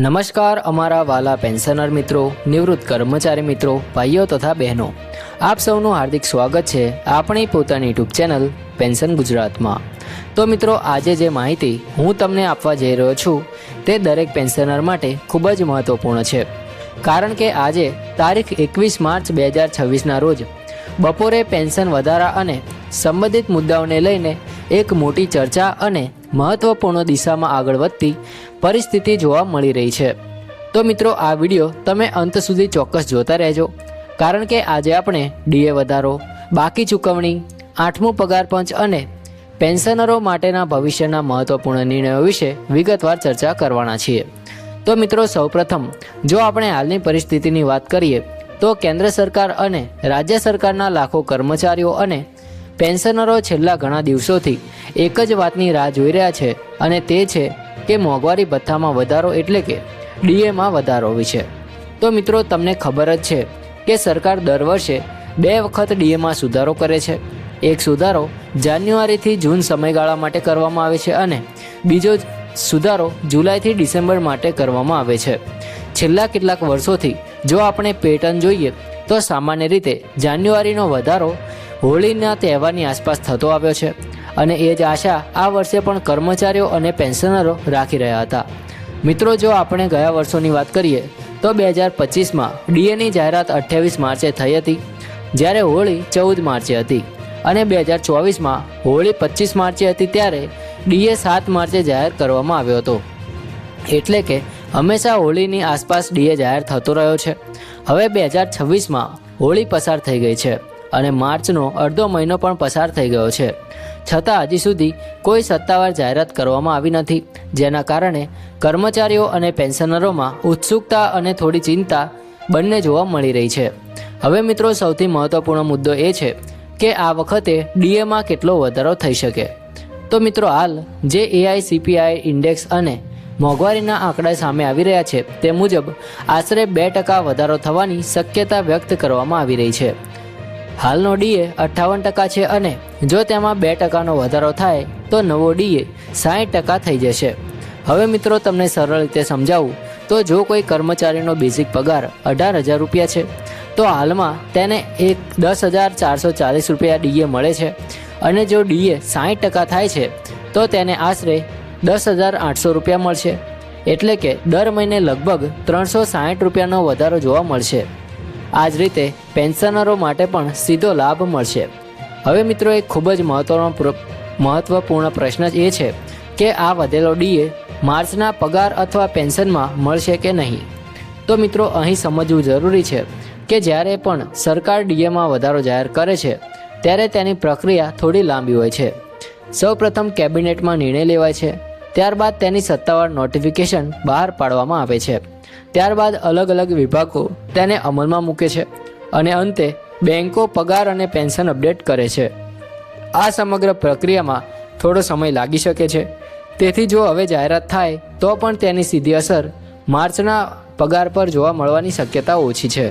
નમસ્કાર અમારા વાલા પેન્શનર મિત્રો, નિવૃત્ત કર્મચારી મિત્રો, ભાઈઓ તથા બહેનો, આપ સૌનું હાર્દિક સ્વાગત છે આપણી પોતાની યુટ્યુબ ચેનલ પેન્શન ગુજરાતમાં। તો મિત્રો, આજે જે માહિતી હું તમને આપવા જઈ રહ્યો છું તે દરેક પેન્શનર માટે ખૂબ જ મહત્વપૂર્ણ છે, કારણ કે આજે તારીખ 21 માર્ચ 2026ના રોજ બપોરે પેન્શન વધારા અને સંબંધિત મુદ્દાઓને લઈને એક મોટી ચર્ચા અને મહત્વપૂર્ણ દિશામાં આગળ વધતી પરિસ્થિતિ જોવા મળી રહી છે। તો મિત્રો, આ વિડીયો તમે અંત સુધી ચોક્કસ જોતા રહેજો, કારણ કે આજે આપણે ડીએ વધારો, બાકી ચૂકવણી, 8મું પગાર પંચ અને પેન્શનરો માટેના ભવિષ્યના મહત્વપૂર્ણ નિર્ણયો વિશે વિગતવાર ચર્ચા કરવાના છીએ। તો મિત્રો, સૌપ્રથમ જો આપણે હાલની પરિસ્થિતિની વાત કરીએ તો કેન્દ્ર સરકાર અને રાજ્ય સરકારના લાખો કર્મચારીઓ અને પેન્શનરો છેલ્લા ઘણા દિવસોથી એક જ વાતની રાહ જોઈ રહ્યા છે, અને તે છે કે મોંઘવારી ભથ્થામાં વધારો એટલે કે ડીએમાં વધારો વિશે। તો મિત્રો, તમને ખબર જ છે કે સરકાર દર વર્ષે 2 વખત ડીએમાં સુધારો કરે છે। એક સુધારો જાન્યુઆરીથી જૂન સમયગાળા માટે કરવામાં આવે છે અને બીજો સુધારો જુલાઈથી ડિસેમ્બર માટે કરવામાં આવે છે। છેલ્લા કેટલાક વર્ષોથી જો આપણે પેટર્ન જોઈએ તો સામાન્ય રીતે જાન્યુઆરીનો વધારો હોળીના તહેવારની આસપાસ થતો આવ્યો છે, અને એ જ આશા આ વર્ષે પણ કર્મચારીઓ અને પેન્શનરો રાખી રહ્યા હતા। મિત્રો, જો આપણે ગયા વર્ષોની વાત કરીએ તો 2025માં ડીએની જાહેરાત 28 માર્ચે થઈ હતી, જ્યારે હોળી 14 માર્ચે હતી, અને 2024માં હોળી 25 માર્ચે હતી ત્યારે ડીએ 7 માર્ચે જાહેર કરવામાં આવ્યો હતો। એટલે કે હંમેશા હોળીની આસપાસ ડીએ જાહેર થતો રહ્યો છે। હવે 2026માં હોળી પસાર થઈ ગઈ છે અને માર્ચનો અડધો મહિનો પણ પસાર થઈ ગયો છે, છતાં હજી સુધી કોઈ સત્તાવાર જાહેરાત કરવામાં આવી નથી, જેના કારણે કર્મચારીઓ અને પેન્શનરોમાં ઉત્સુકતા અને થોડી ચિંતા બંને જોવા મળી રહી છે। હવે મિત્રો, સૌથી મહત્વપૂર્ણ મુદ્દો એ છે કે આ વખતે ડીએમાં કેટલો વધારો થઈ શકે। તો મિત્રો, હાલ જે એઆઈસીપીઆઈ ઇન્ડેક્સ અને મોંઘવારીના આંકડા સામે આવી રહ્યા છે તે મુજબ આશરે 2% વધારો થવાની શક્યતા વ્યક્ત કરવામાં આવી રહી છે। હાલનો ડીએ 58% છે, અને જો તેમાં 2%નો વધારો થાય તો નવો ડીએ 60% થઈ જશે। હવે મિત્રો, તમને સરળ રીતે સમજાવું તો જો કોઈ કર્મચારીનો બેઝિક પગાર 18,000 રૂપિયા છે તો હાલમાં તેને 10,440 રૂપિયા ડીએ મળે છે, અને જો ડીએ 60% થાય છે તો તેને આશરે 10,800 રૂપિયા મળશે। એટલે કે દર મહિને લગભગ 360 રૂપિયાનો વધારો જોવા મળશે। આ જ રીતે પેન્શનરો માટે પણ સીધો લાભ મળશે। હવે મિત્રો, એક ખૂબ જ મહત્વપૂર્ણ પ્રશ્ન એ છે કે આ વધેલો ડીએ માર્ચના પગાર અથવા પેન્શનમાં મળશે કે નહીં। તો મિત્રો, અહીં સમજવું જરૂરી છે કે જ્યારે પણ સરકાર ડીએમાં વધારો જાહેર કરે છે ત્યારે તેની પ્રક્રિયા થોડી લાંબી હોય છે। સૌપ્રથમ કેબિનેટમાં નિર્ણય લેવાય છે, ત્યારબાદ તેની સત્તાવાર નોટિફિકેશન બહાર પાડવામાં આવે છે, ત્યારબાદ અલગ અલગ વિભાગો તેને અમલમાં મૂકે છે, અને અંતે બેન્કો પગાર અને પેન્શન અપડેટ કરે છે। આ સમગ્ર પ્રક્રિયામાં થોડો સમય લાગી શકે છે, તેથી જો હવે જાહેરાત થાય તો પણ તેની સીધી અસર માર્ચના પગાર પર જોવા મળવાની શક્યતા ઓછી છે।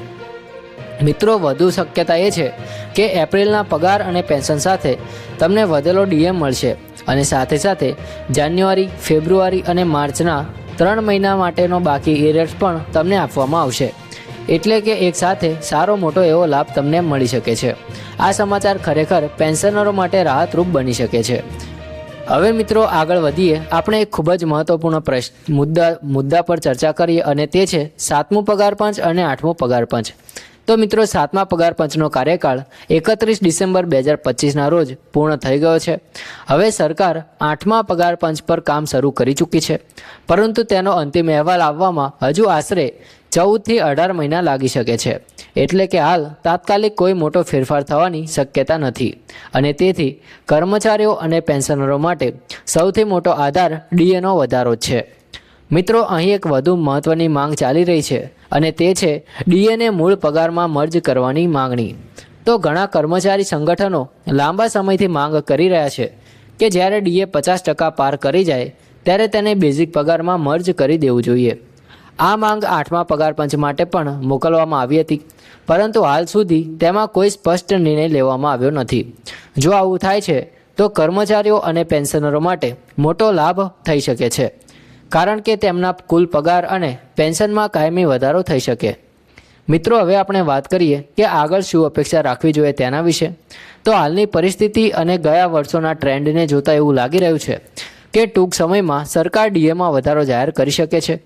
મિત્રો, વધુ શક્યતા એ છે કે એપ્રિલના પગાર અને પેન્શન સાથે તમને વધેલો ડીએમ મળશે, અને સાથે સાથે જાન્યુઆરી, ફેબ્રુઆરી અને માર્ચના 3 મહિના માટેનો બાકી એરિયર્સ પણ તમને આપવામાં આવશે। એટલે કે એક સાથે સારો મોટો એવો લાભ તમને મળી શકે છે। આ સમાચાર ખરેખર પેન્શનરો માટે રાહતરૂપ બની શકે છે। હવે મિત્રો, આગળ વધીએ, આપણે એક ખૂબ જ મહત્વપૂર્ણ મુદ્દા પર ચર્ચા કરીએ, અને તે છે 7મું પગાર પંચ અને 8મું પગાર પંચ। તો મિત્રો, 7મા પગાર પંચનો કાર્યકાળ 31 ડિસેમ્બર 2025ના રોજ પૂર્ણ થઈ ગયો છે। હવે સરકાર 8મા પગાર પંચ પર કામ શરૂ કરી ચૂકી છે, પરંતુ તેનો અંતિમ અહેવાલ આવવામાં હજુ આશરે 14 થી 18 મહિના લાગી શકે છે। એટલે કે હાલ તાત્કાલિક કોઈ મોટો ફેરફાર થવાની શક્યતા નથી, અને તેથી કર્મચારીઓ અને પેન્શનરો માટે સૌથી મોટો આધાર ડીએનો વધારો જ છે। મિત્રો, અહીં એક વધુ મહત્વની માંગ ચાલી રહી છે, અને તે છે ડીએને મૂળ પગારમાં મર્જ કરવાની માંગણી। તો ઘણા કર્મચારી સંગઠનો લાંબા સમયથી માંગ કરી રહ્યા છે કે જ્યારે ડીએ 50% પાર કરી જાય ત્યારે તેને બેઝિક પગારમાં મર્જ કરી દેવું જોઈએ। આ માંગ 8મા પગાર પંચ માટે પણ મોકલવામાં આવી હતી, પરંતુ હાલ સુધી તેમાં કોઈ સ્પષ્ટ નિર્ણય લેવામાં આવ્યો નથી। જો આવું થાય છે તો કર્મચારીઓ અને પેન્શનરો માટે મોટો લાભ થઈ શકે છે। કારણ કે તેમના કુલ પગાર અને પેન્શનમાં કાયમી વધારો થઈ શકે। મિત્રો, હવે આપણે વાત કરીએ કે આગળ શું અપેક્ષા રાખવી જોઈએ તેના વિશે। તો હાલની પરિસ્થિતિ અને ગયા વર્ષોના ટ્રેન્ડને જોતા એવું લાગી રહ્યું છે કે ટૂંક સમયમાં સરકાર ડીએમાં વધારો જાહેર કરી શકે છે।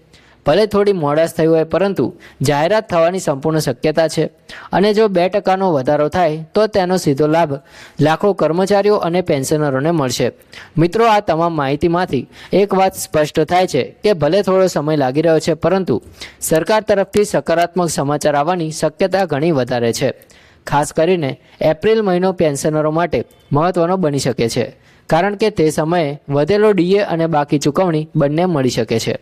ભલે થોડી મોડાશ થઈ હોય, પરંતુ જાહેરાત થવાની સંપૂર્ણ શક્યતા છે અને જો 2% વધારો થાય તો તેનો સીધો લાભ લાખો કર્મચારીઓ અને પેન્શનરોને મળશે। મિત્રો, આ તમામ માહિતીમાંથી એક વાત સ્પષ્ટ થાય છે કે ભલે થોડો સમય લાગી રહ્યો છે, પરંતુ સરકાર તરફથી સકારાત્મક સમાચાર આવવાની શક્યતા ઘણી વધારે છે। ખાસ કરીને એપ્રિલ મહિનો પેન્શનરો માટે મહત્વનો બની શકે છે, કારણ કે તે સમયે વધેલો ડીએ અને બાકી ચૂકવણી બંને મળી શકે છે।